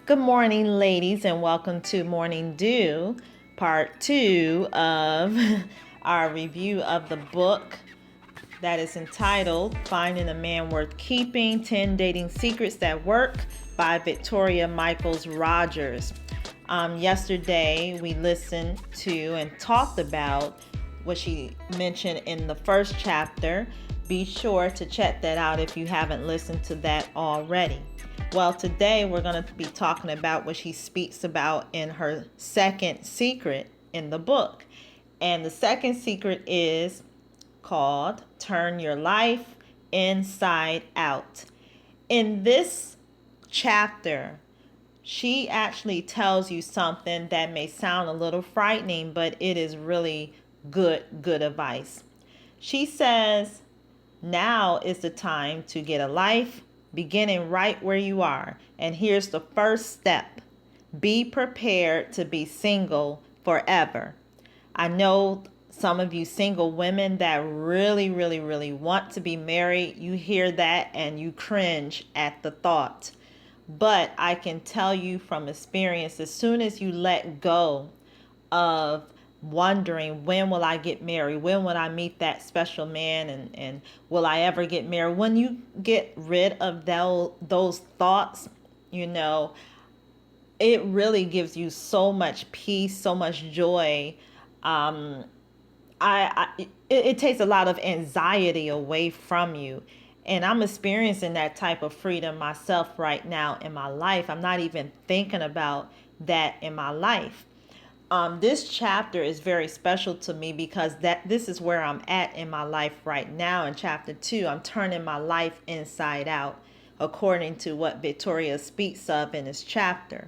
Good morning, ladies, and welcome to Morning Dew, part two of our review of the book that is entitled Finding a Man Worth Keeping 10 Dating Secrets That Work by Victoria Michaels Rogers. Yesterday, we listened to and talked about what she mentioned in the first chapter. Be sure to check that out if you haven't listened to that already. Well, today we're going to be talking about what she speaks about in her second secret in the book. And the second secret is called Turn Your Life Inside Out. In this chapter, she actually tells you something that may sound a little frightening, but it is really good advice. She says, now is the time to get a life beginning right where you are. And here's the first step. Be prepared to be single forever. I know some of you single women that really want to be married. You hear that and you cringe at the thought. But I can tell you from experience, as soon as you let go of wondering when will I get married, when will I meet that special man, and will I ever get married, when you get rid of those thoughts, you know, it really gives you so much peace, so much joy. um it takes a lot of anxiety away from you. And I'm experiencing that type of freedom myself right now in my life. I'm not even thinking about that in my life. This chapter is very special to me because this is where I'm at in my life right now. In chapter 2, I'm turning my life inside out, according to what Victoria speaks of in this chapter.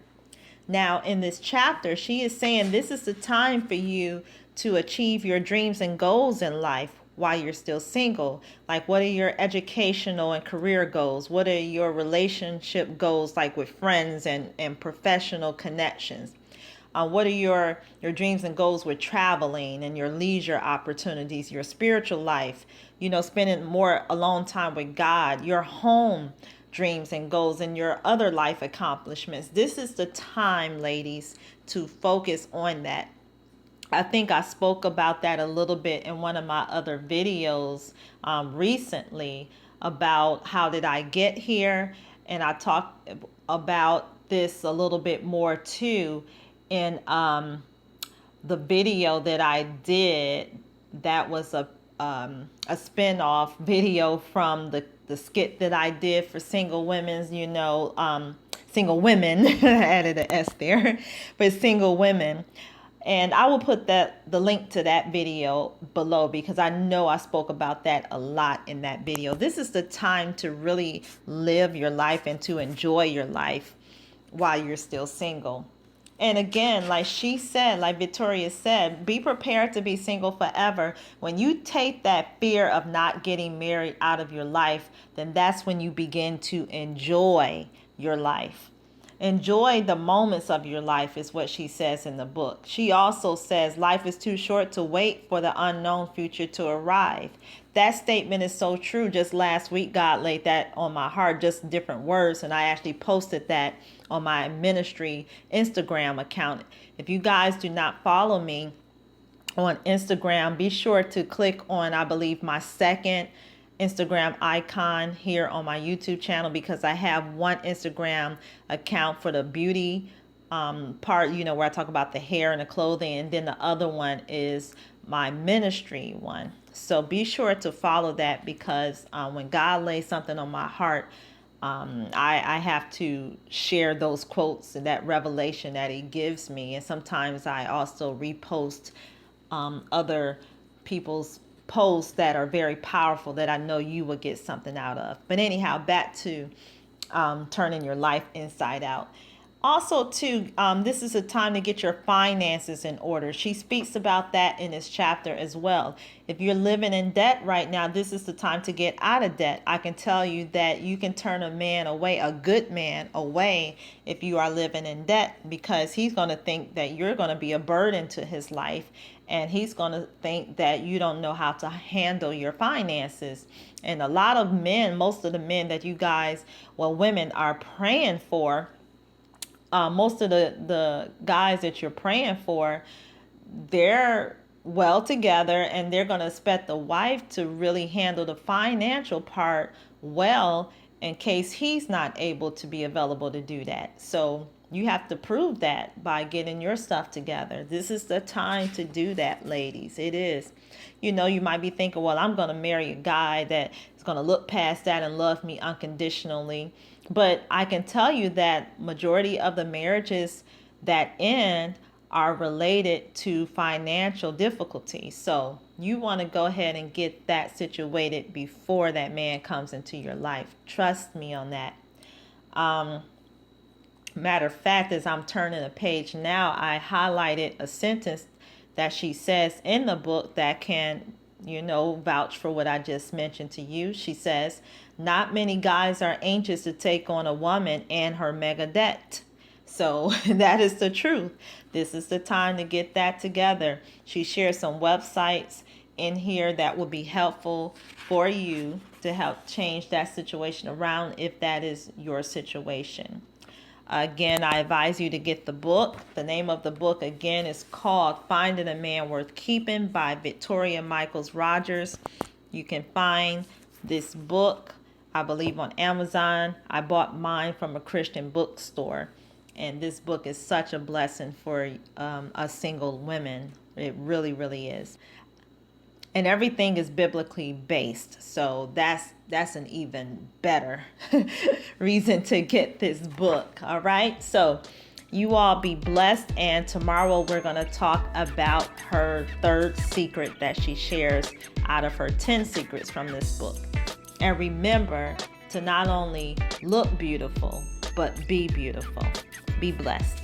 Now, in this chapter, she is saying this is the time for you to achieve your dreams and goals in life while you're still single. Like, what are your educational and career goals? What are your relationship goals, like with friends and professional connections? What are your dreams and goals with traveling and your leisure opportunities, your spiritual life, spending more alone time with God, your home dreams and goals, and your other life accomplishments? This is the time, ladies, to focus on that. I think I spoke about that a little bit in one of my other videos recently about how did I get here. And I talked about this a little bit more too in the video that I did. That was a spin-off video from the skit that I did for single women's, single women. I added an S there, for single women. And I will put the link to that video below because I know I spoke about that a lot in that video. This is the time to really live your life and to enjoy your life while you're still single. And again, like she said, like Victoria said, be prepared to be single forever. When you take that fear of not getting married out of your life, then that's when you begin to enjoy your life. Enjoy the moments of your life is what she says in the book. She also says life is too short to wait for the unknown future to arrive. That statement is so true. Just last week, God laid that on my heart, just different words. And I actually posted that on my ministry Instagram account. If you guys do not follow me on Instagram, be sure to click on, I believe, my second Instagram icon here on my YouTube channel, because I have one Instagram account for the beauty part, where I talk about the hair and the clothing, and then the other one is my ministry one. So be sure to follow that, because when God lays something on my heart, I have to share those quotes and that revelation that he gives me. And sometimes I also repost other people's posts that are very powerful that I know you will get something out of. But anyhow, back to turning your life inside out. Also, too, this is a time to get your finances in order. She speaks about that in this chapter as well. If you're living in debt right now, this is the time to get out of debt. I can tell you that you can turn a man away, a good man away, if you are living in debt, because he's going to think that you're going to be a burden to his life. And he's going to think that you don't know how to handle your finances. And a lot of men, most of the men that you guys, well, women are praying for, most of the guys that you're praying for, they're well together and they're going to expect the wife to really handle the financial part well in case he's not able to be available to do that. So you have to prove that by getting your stuff together. This is the time to do that, ladies. It is. You know, you might be thinking, well, I'm going to marry a guy that is going to look past that and love me unconditionally. But I can tell you that majority of the marriages that end are related to financial difficulties. So you want to go ahead and get that situated before that man comes into your life. Trust me on that. Matter of fact, as I'm turning a page now, I highlighted a sentence that she says in the book that can, vouch for what I just mentioned to you. She says, not many guys are anxious to take on a woman and her mega debt. So that is the truth. This is the time to get that together. She shares some websites in here that will be helpful for you to help change that situation around if that is your situation. Again, I advise you to get the book. The name of the book, again, is called Finding a Man Worth Keeping by Victoria Michaels Rogers. You can find this book, I believe, on Amazon. I bought mine from a Christian bookstore. And this book is such a blessing for us single women. It really, really is. And everything is biblically based. So that's an even better reason to get this book. All right. So you all be blessed. And tomorrow we're going to talk about her third secret that she shares out of her 10 secrets from this book. And remember to not only look beautiful, but be beautiful. Be blessed.